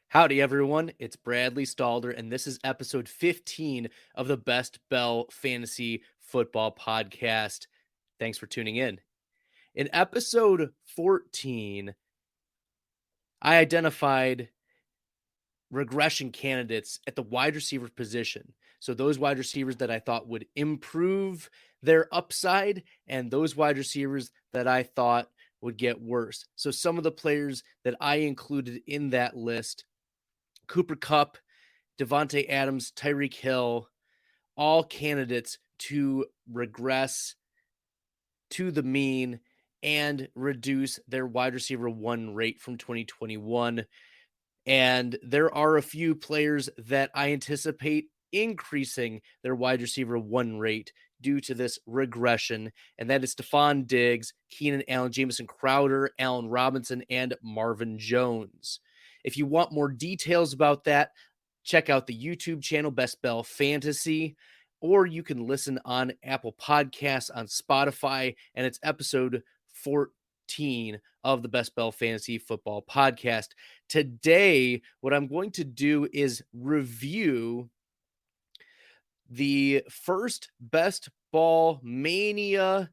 Howdy, everyone. It's Bradley Stalder, and this is episode 15 of the Best Bell Fantasy Football Podcast. Thanks for tuning in. In episode 14, I identified regression candidates at the wide receiver position. So, those wide receivers that I thought would improve their upside, and those wide receivers that I thought would get worse. So, some of the players that I included in that list: Cooper Kupp, Devontae Adams, Tyreek Hill, all candidates to regress to the mean and reduce their wide receiver one rate from 2021. And there are a few players that I anticipate increasing their wide receiver one rate due to this regression, and that is Stephon Diggs, Keenan Allen, Jamison Crowder, Allen Robinson, and Marvin Jones. If you want more details about that, check out the YouTube channel, Best Bell Fantasy, or you can listen on Apple Podcasts, on Spotify, and it's episode 14 of the Best Bell Fantasy Football Podcast. Today, what I'm going to do is review the first Best Ball Mania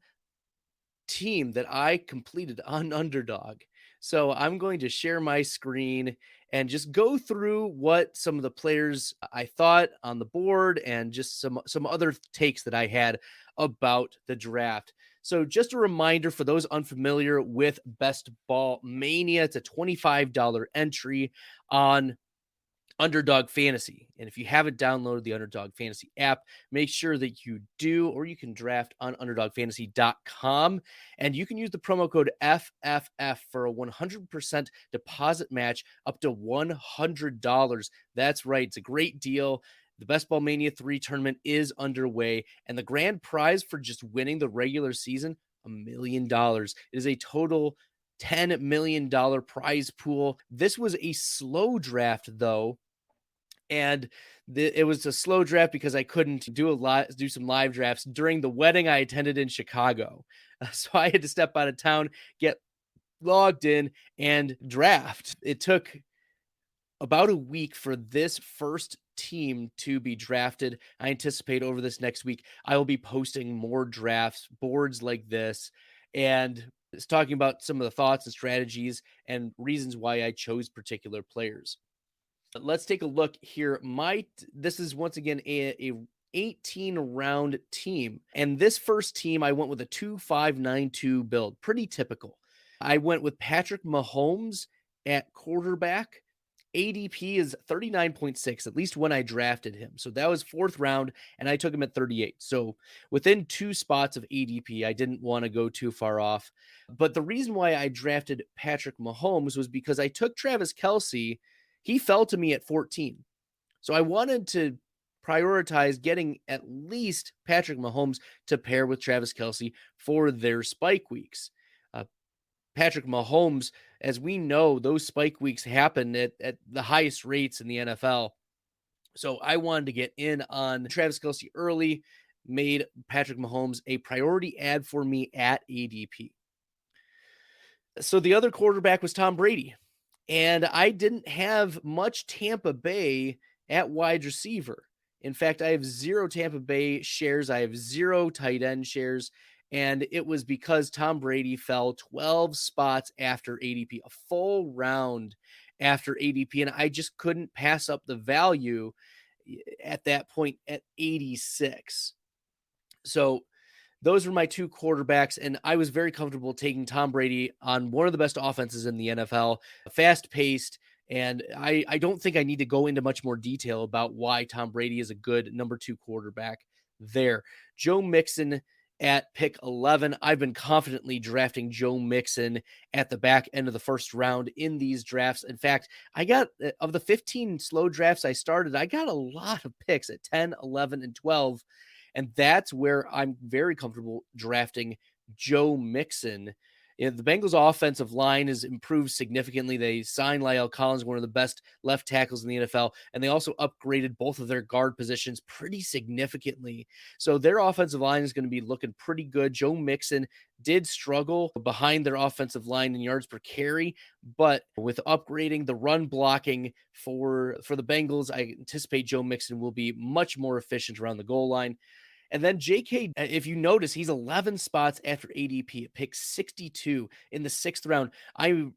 team that I completed on Underdog. So I'm going to share my screen and just go through what some of the players I thought on the board and just some other takes that I had about the draft. So just a reminder for those unfamiliar with Best Ball Mania, it's a $25 entry on Underdog Fantasy. And if you haven't downloaded the Underdog Fantasy app, make sure that you do, or you can draft on underdogfantasy.com. And you can use the promo code FFF for a 100% deposit match up to $100. That's right. It's a great deal. The Best Ball Mania 3 tournament is underway, and the grand prize for just winning the regular season, $1 million. It is a total $10 million prize pool. This was a slow draft, though, and it was a slow draft because I couldn't do some live drafts during the wedding I attended in Chicago. So I had to step out of town, get logged in, and draft. It took about a week for this first team to be drafted. I anticipate over this next week, I will be posting more drafts, boards like this, and it's talking about some of the thoughts and strategies and reasons why I chose particular players. Let's take a look here. This is once again a 18 round team. And this first team, I went with a 2-5-9-2 build. Pretty typical. I went with Patrick Mahomes at quarterback. ADP is 39.6, at least when I drafted him. So that was fourth round, and I took him at 38. So within 2 spots of ADP, I didn't want to go too far off. But the reason why I drafted Patrick Mahomes was because I took Travis Kelce. He fell to me at 14. So I wanted to prioritize getting at least Patrick Mahomes to pair with Travis Kelce for their spike weeks. Patrick Mahomes, as we know, those spike weeks happen at the highest rates in the NFL. So I wanted to get in on Travis Kelce early, made Patrick Mahomes a priority ad for me at ADP. So the other quarterback was Tom Brady. And I didn't have much Tampa Bay at wide receiver. In fact, I have 0 Tampa Bay shares. I have 0 tight end shares. And it was because Tom Brady fell 12 spots after ADP, a full round after ADP. And I just couldn't pass up the value at that point at 86. So those were my 2 quarterbacks, and I was very comfortable taking Tom Brady on one of the best offenses in the NFL, fast-paced, and I don't think I need to go into much more detail about why Tom Brady is a good number 2 quarterback there. Joe Mixon at pick 11. I've been confidently drafting Joe Mixon at the back end of the first round in these drafts. In fact, I got, of the 15 slow drafts I started, I got a lot of picks at 10, 11, and 12. And that's where I'm very comfortable drafting Joe Mixon. The Bengals offensive line has improved significantly. They signed La'el Collins, one of the best left tackles in the NFL, and they also upgraded both of their guard positions pretty significantly. So their offensive line is going to be looking pretty good. Joe Mixon did struggle behind their offensive line in yards per carry, but with upgrading the run blocking for the Bengals, I anticipate Joe Mixon will be much more efficient around the goal line. And then JK, if you notice, he's 11 spots after ADP, pick 62 in the 6th round. I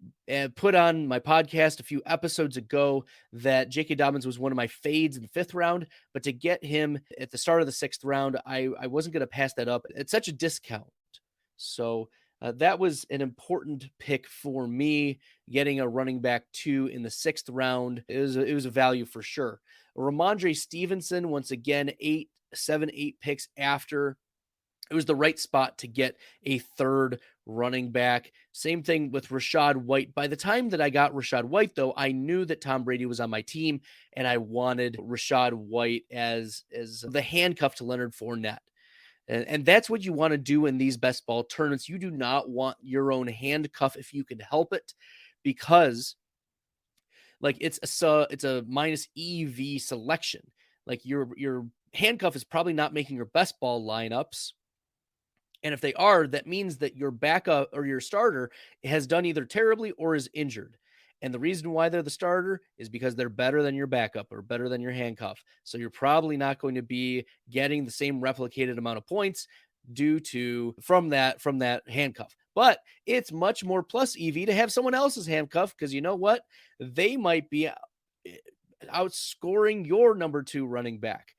put on my podcast a few episodes ago that J.K. Dobbins was one of my fades in the 5th round, but to get him at the start of the 6th round, I wasn't going to pass that up. It's such a discount. So that was an important pick for me, getting a running back 2 in the 6th round. It was a value for sure. Romandre Stevenson, once again, 7, 8 picks after. It was the right spot to get a 3rd running back. Same thing with Rachaad White. By the time that I got Rachaad White, though, I knew that Tom Brady was on my team, and I wanted Rachaad White as the handcuff to Leonard Fournette. And that's what you want to do in these best ball tournaments. You do not want your own handcuff if you can help it, because like it's a minus EV selection. Like your handcuff is probably not making your best ball lineups. And if they are, that means that your backup or your starter has done either terribly or is injured. And the reason why they're the starter is because they're better than your backup or better than your handcuff. So you're probably not going to be getting the same replicated amount of points due to from that handcuff. But it's much more plus EV to have someone else's handcuff, because you know what? They might be outscoring your number 2 running back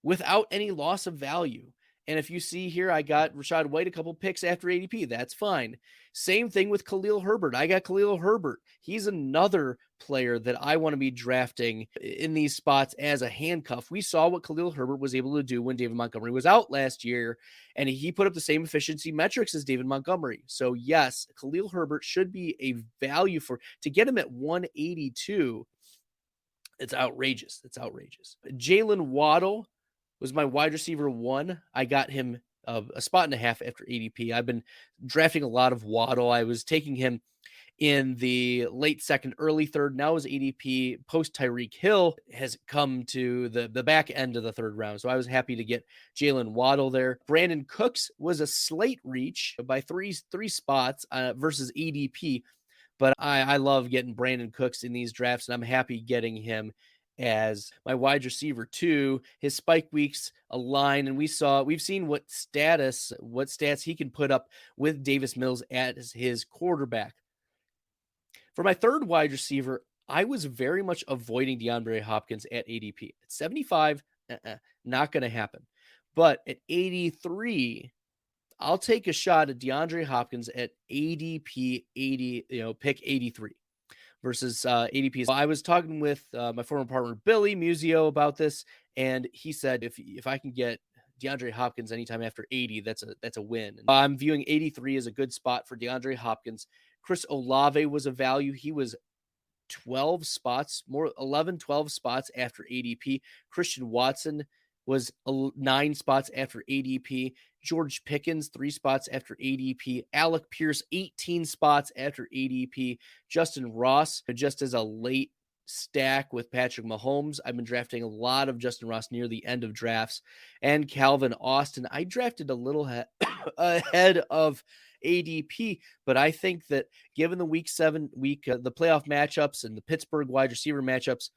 without any loss of value. And if you see here, I got Rachaad White a couple picks after ADP. That's fine. Same thing with Khalil Herbert. I got Khalil Herbert. He's another player that I want to be drafting in these spots as a handcuff. We saw what Khalil Herbert was able to do when David Montgomery was out last year, and he put up the same efficiency metrics as David Montgomery. So yes, Khalil Herbert should be a value to get him at 182. It's outrageous. It's outrageous. Jalen Waddle was my wide receiver 1. I got him a spot and a half after ADP. I've been drafting a lot of Waddle. I was taking him in the late 2nd, early 3rd. Now his ADP post Tyreek Hill has come to the back end of the 3rd round. So I was happy to get Jalen Waddle there. Brandon Cooks was a slate reach by three spots versus ADP. But I love getting Brandon Cooks in these drafts, and I'm happy getting him as my wide receiver 2. His spike weeks align, and we've seen what stats he can put up with Davis Mills as his quarterback. For my 3rd wide receiver, I was very much avoiding DeAndre Hopkins at ADP. At 75, not going to happen. But at 83, I'll take a shot at DeAndre Hopkins at ADP 80, pick 83 versus ADP. I was talking with my former partner Billy Musio about this, and he said if I can get DeAndre Hopkins anytime after 80, that's a win. I'm viewing 83 as a good spot for DeAndre Hopkins. Chris Olave was a value. He was 12 spots after ADP. Christian Watson was 9 spots after ADP. George Pickens, 3 spots after ADP. Alec Pierce, 18 spots after ADP. Justin Ross, just as a late stack with Patrick Mahomes. I've been drafting a lot of Justin Ross near the end of drafts. And Calvin Austin, I drafted a little ahead of ADP, but I think that given the the playoff matchups and the Pittsburgh wide receiver matchups,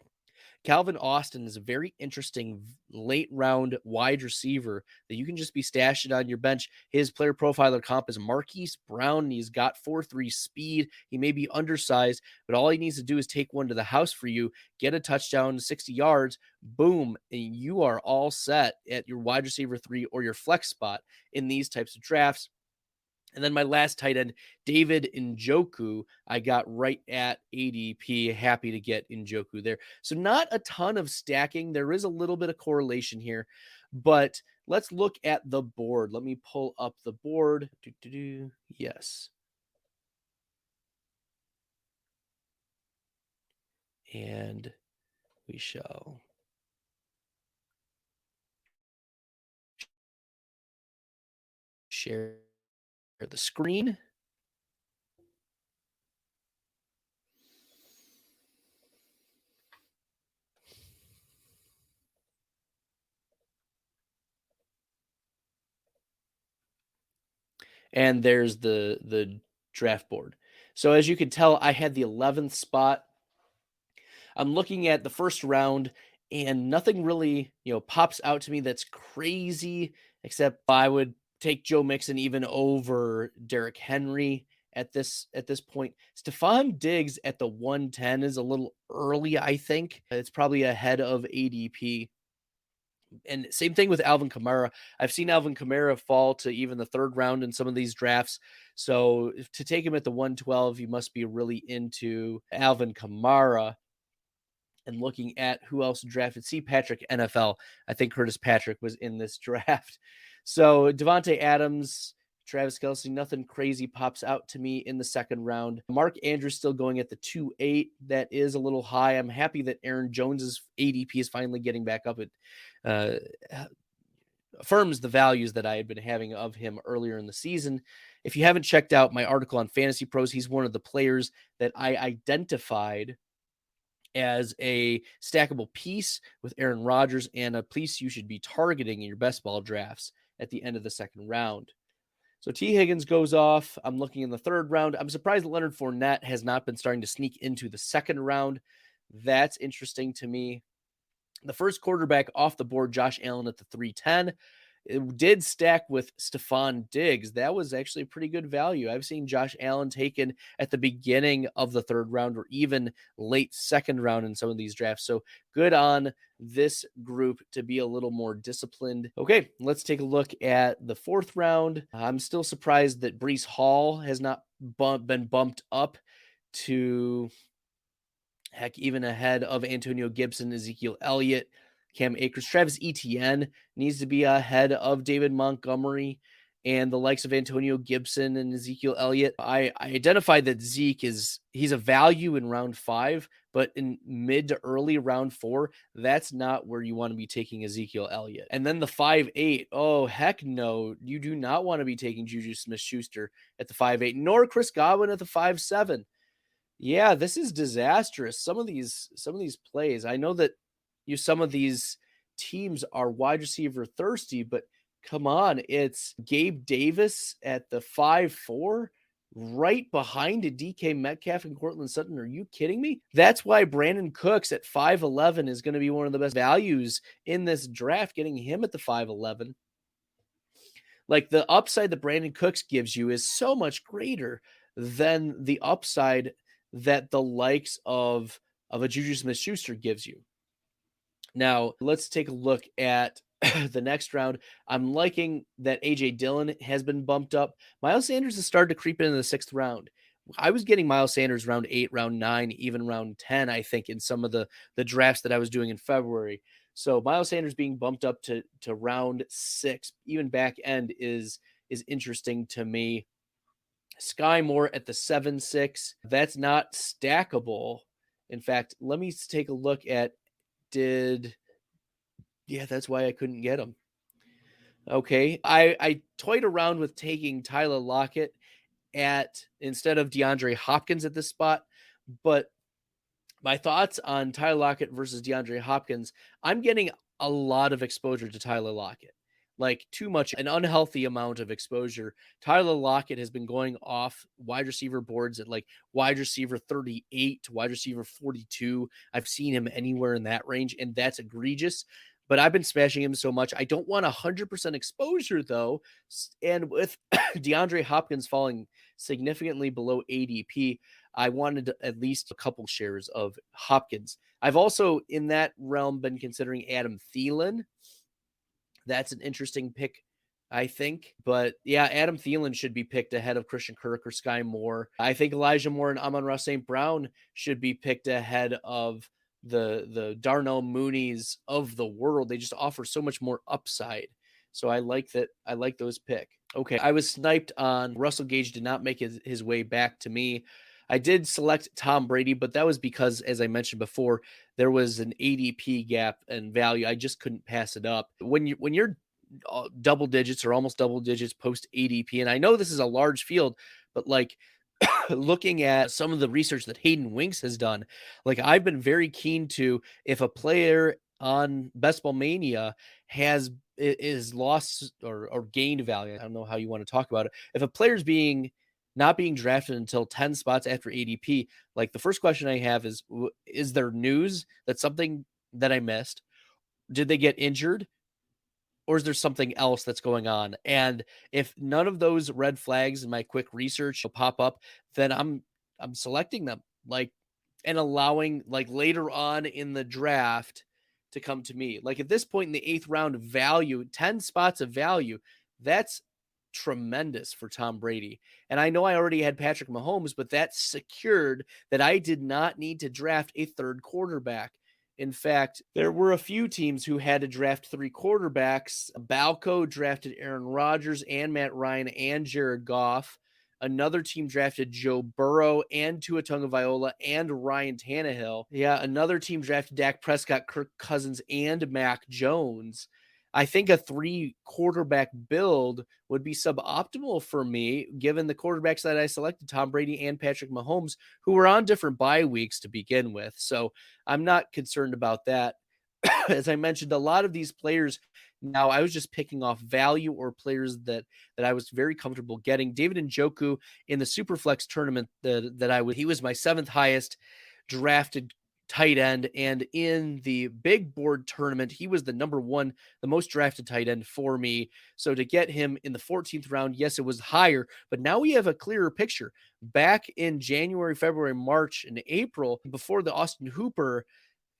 Calvin Austin is a very interesting late round wide receiver that you can just be stashing on your bench. His player profiler comp is Marquise Brown, and he's got 4.3 speed. He may be undersized, but all he needs to do is take one to the house for you, get a touchdown, 60 yards, boom, and you are all set at your wide receiver 3 or your flex spot in these types of drafts. And then my last tight end, David Njoku, I got right at ADP. Happy to get Njoku there. So not a ton of stacking. There is a little bit of correlation here, but let's look at the board. Let me pull up the board. Yes. And we shall share the screen. And there's the draft board. So as you can tell, I had the 11th spot. I'm looking at the first round and nothing really, pops out to me that's crazy, except I would take Joe Mixon even over Derrick Henry at this point. Stephon Diggs at the 110 is a little early, I think. It's probably ahead of ADP. And same thing with Alvin Kamara. I've seen Alvin Kamara fall to even the third round in some of these drafts. So to take him at the 112, you must be really into Alvin Kamara. And looking at who else drafted, see Patrick NFL. I think Curtis Patrick was in this draft. So Devontae Adams, Travis Kelce, nothing crazy pops out to me in the second round. Mark Andrews still going at the 2.8. That is a little high. I'm happy that Aaron Jones's ADP is finally getting back up. It affirms the values that I had been having of him earlier in the season. If you haven't checked out my article on Fantasy Pros, he's one of the players that I identified as a stackable piece with Aaron Rodgers and a piece you should be targeting in your best ball drafts at the end of the second round. So T. Higgins goes off. I'm looking in the third round. I'm surprised Leonard Fournette has not been starting to sneak into the second round. That's interesting to me. The first quarterback off the board, Josh Allen at the 310. It did stack with Stephon Diggs. That was actually a pretty good value. I've seen Josh Allen taken at the beginning of the third round or even late second round in some of these drafts. So good on this group to be a little more disciplined. Okay, let's take a look at the fourth round. I'm still surprised that Breece Hall has not been bumped up to even ahead of Antonio Gibson, Ezekiel Elliott, Cam Akers. Travis Etienne needs to be ahead of David Montgomery and the likes of Antonio Gibson and Ezekiel Elliott. I identified that Zeke he's a value in round 5, but in mid to early round 4, that's not where you want to be taking Ezekiel Elliott. And then the 5.8, oh, heck no. You do not want to be taking Juju Smith-Schuster at the 5.8, nor Chris Godwin at the 5.7. Yeah, this is disastrous. Some of these plays, I know that some of these teams are wide receiver thirsty, but come on, it's Gabe Davis at the 5.4, right behind a DK Metcalf and Cortland Sutton. Are you kidding me? That's why Brandon Cooks at 5.11 is going to be one of the best values in this draft, getting him at the 5.11. Like, the upside that Brandon Cooks gives you is so much greater than the upside that the likes of a Juju Smith-Schuster gives you. Now, let's take a look at the next round. I'm liking that A.J. Dillon has been bumped up. Miles Sanders has started to creep into the 6th round. I was getting Miles Sanders round 8, round 9, even round 10, I think, in some of the drafts that I was doing in February. So Miles Sanders being bumped up to round 6, even back end, is interesting to me. Sky Moore at the 7.6. That's not stackable. In fact, let me take a look at that's why I couldn't get him. Okay. I toyed around with taking Tyler Lockett instead of DeAndre Hopkins at this spot, but my thoughts on Tyler Lockett versus DeAndre Hopkins, I'm getting a lot of exposure to Tyler Lockett. Like, too much, an unhealthy amount of exposure. Tyler Lockett has been going off wide receiver boards at like wide receiver 38 to wide receiver 42. I've seen him anywhere in that range, and that's egregious. But I've been smashing him so much. I don't want 100% exposure, though. And with DeAndre Hopkins falling significantly below ADP, I wanted at least a couple shares of Hopkins. I've also, in that realm, been considering Adam Thielen. That's an interesting pick, I think. But yeah, Adam Thielen should be picked ahead of Christian Kirk or Sky Moore. I think Elijah Moore and Amon-Ra St. Brown should be picked ahead of the Darnell Mooneys of the world. They just offer so much more upside. So I like that. I like those picks. Okay, I was sniped on Russell Gage, did not make his way back to me. I did select Tom Brady, but that was because, as I mentioned before, there was an ADP gap and value. I just couldn't pass it up. When you're double digits or almost double digits post ADP, and I know this is a large field, but like looking at some of the research that Hayden Winks has done, like, I've been very keen to, if a player on BestBall Mania is lost or gained value. I don't know how you want to talk about it. If a player's not being drafted until 10 spots after ADP, like the first question I have is there news that's something that I missed? Did they get injured? Or is there something else that's going on? And if none of those red flags in my quick research will pop up, then I'm selecting them, like, and allowing, like, later on in the draft to come to me. Like, at this point in the 8th round, value, 10 spots of value, that's tremendous for Tom Brady. And I know I already had Patrick Mahomes, but that secured that I did not need to draft a third quarterback. In fact, there were a few teams who had to draft 3 quarterbacks. Balco drafted Aaron Rodgers and Matt Ryan and Jared Goff. Another team drafted Joe Burrow and Tua Tagovailoa and Ryan Tannehill. Yeah, another team drafted Dak Prescott, Kirk Cousins, and Mac Jones. I think a 3 quarterback build would be suboptimal for me, given the quarterbacks that I selected, Tom Brady and Patrick Mahomes, who were on different bye weeks to begin with. So I'm not concerned about that. As I mentioned, a lot of these players now, I was just picking off value or players that I was very comfortable getting. David Njoku in the Superflex tournament he was my 7th highest drafted tight end, and in the big board tournament, he was the number 1, the most drafted tight end for me. So to get him in the 14th round, yes, it was higher, but now we have a clearer picture. Back in January, February, March, and April, before the Austin Hooper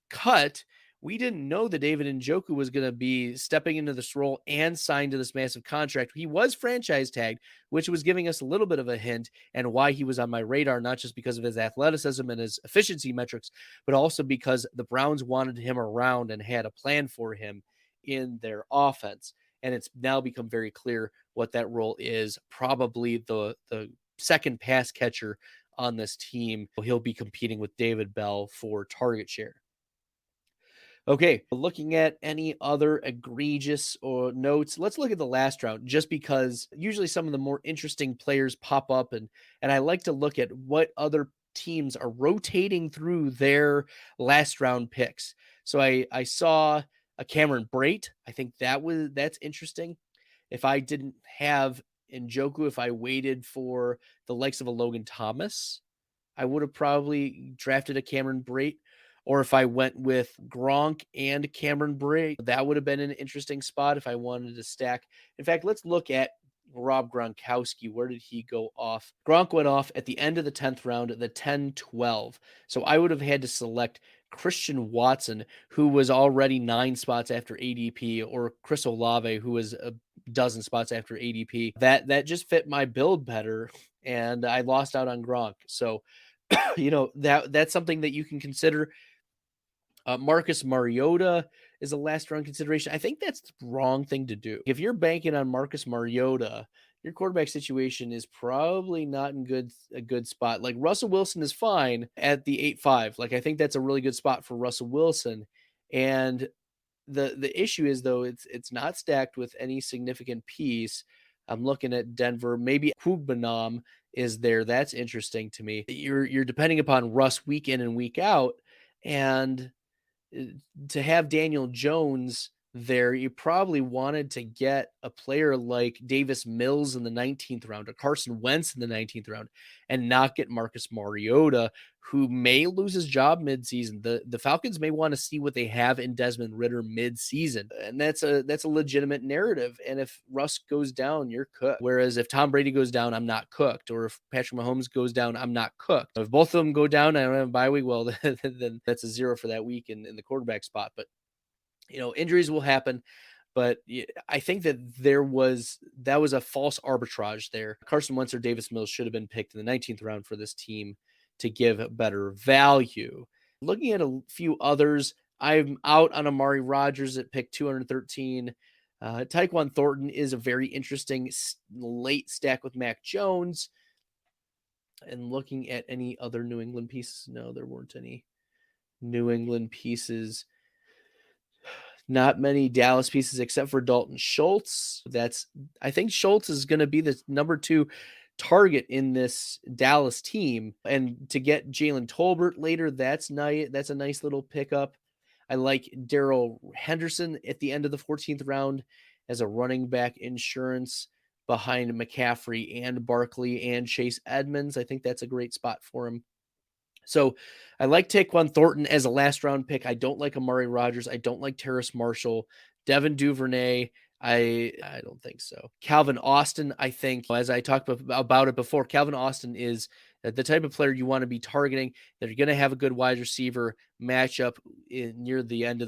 cut, we didn't know that David Njoku was going to be stepping into this role and signed to this massive contract. He was franchise tagged, which was giving us a little bit of a hint and why he was on my radar, not just because of his athleticism and his efficiency metrics, but also because the Browns wanted him around and had a plan for him in their offense. And it's now become very clear what that role is. Probably the second pass catcher on this team. He'll be competing with David Bell for target share. Okay, looking at any other egregious or notes, let's look at the last round, just because usually some of the more interesting players pop up, and I like to look at what other teams are rotating through their last round picks. So I saw a Cameron Brate. I think that's interesting. If I didn't have Njoku, if I waited for the likes of a Logan Thomas, I would have probably drafted a Cameron Brate. Or if I went with Gronk and Cameron Brate, that would have been an interesting spot if I wanted to stack. In fact, let's look at Rob Gronkowski. Where did he go off? Gronk went off at the end of the 10th round, the 10-12. So I would have had to select Christian Watson, who was already 9 spots after ADP, or Chris Olave, who was a dozen spots after ADP. That just fit my build better, and I lost out on Gronk. So, that's something that you can consider. Marcus Mariota is a last round consideration. I think that's the wrong thing to do. If you're banking on Marcus Mariota, your quarterback situation is probably not in a good spot. Like, Russell Wilson is fine at the 8-5. Like, I think that's a really good spot for Russell Wilson. And the issue is, though, it's not stacked with any significant piece. I'm looking at Denver. Maybe Hugbanam is there. That's interesting to me. You're depending upon Russ week in and week out, and to have Daniel Jones there, you probably wanted to get a player like Davis Mills in the 19th round or Carson Wentz in the 19th round and not get Marcus Mariota, who may lose his job midseason. The Falcons may want to see what they have in Desmond Ridder midseason, and that's a legitimate narrative. And if Russ goes down, you're cooked. Whereas if Tom Brady goes down, I'm not cooked. Or if Patrick Mahomes goes down, I'm not cooked. If both of them go down, I don't have a bye week, well, then that's a 0 for that week in the quarterback spot. But injuries will happen, but I think that that was a false arbitrage there. Carson Wentz or Davis Mills should have been picked in the 19th round for this team to give better value. Looking at a few others, I'm out on Amari Rodgers at pick 213. Tyquan Thornton is a very interesting late stack with Mac Jones. And looking at any other New England pieces, no, there weren't any New England pieces. Not many Dallas pieces except for Dalton Schultz. I think Schultz is going to be the number 2 target in this Dallas team. And to get Jalen Tolbert later, that's nice. That's a nice little pickup. I like Darrell Henderson at the end of the 14th round as a running back insurance behind McCaffrey and Barkley and Chase Edmonds. I think that's a great spot for him. So I like Tyquan Thornton as a last round pick. I don't like Amari Rodgers. I don't like Terrace Marshall. Devin Duvernay, I don't think so. Calvin Austin, I think, as I talked about it before, Calvin Austin is the type of player you want to be targeting. That you're going to have a good wide receiver matchup near the end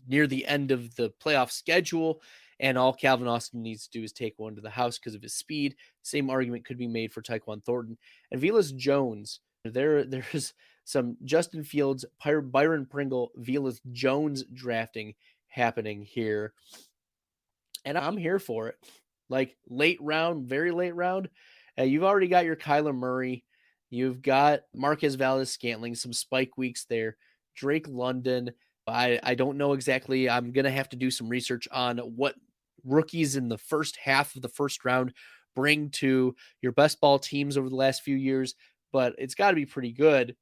of the playoff schedule, and all Calvin Austin needs to do is take one to the house because of his speed. Same argument could be made for Tyquan Thornton and Velus Jones. There's some Justin Fields, Byron Pringle, Velus Jones drafting happening here. And I'm here for it. Like late round, very late round. You've already got your Kyler Murray. You've got Marquez Valdes-Scantling, some spike weeks there. Drake London. I don't know exactly. I'm going to have to do some research on what rookies in the first half of the first round bring to your best ball teams over the last few years, but it's got to be pretty good.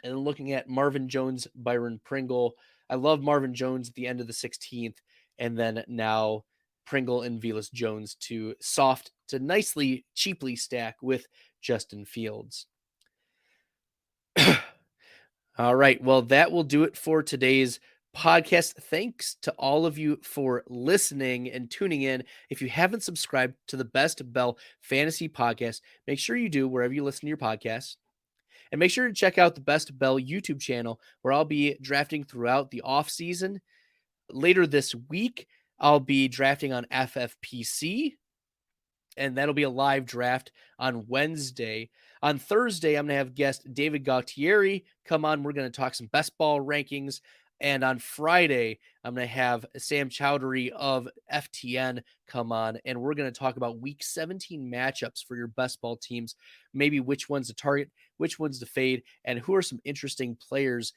And looking at Marvin Jones, Byron Pringle, I love Marvin Jones at the end of the 16th, and then now Pringle and Velus Jones to nicely, cheaply stack with Justin Fields. All right, well, that will do it for today's podcast. Thanks to all of you for listening and tuning in. If you haven't subscribed to the Best Bell Fantasy Podcast, make sure you do wherever you listen to your podcasts. And make sure to check out the Best Bell YouTube channel, where I'll be drafting throughout the off season. Later this week, I'll be drafting on FFPC, and that'll be a live draft on Wednesday. On Thursday, I'm going to have guest David Gautieri come on. We're going to talk some best ball rankings. And on Friday, I'm going to have Sam Chowdhury of FTN come on, and we're going to talk about Week 17 matchups for your best ball teams, maybe which ones to target, which ones to fade, and who are some interesting players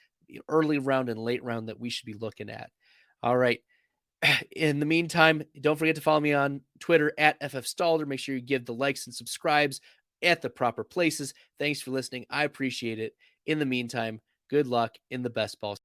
early round and late round that we should be looking at. All right. In the meantime, don't forget to follow me on Twitter at FFStalder. Make sure you give the likes and subscribes at the proper places. Thanks for listening. I appreciate it. In the meantime, good luck in the best ball.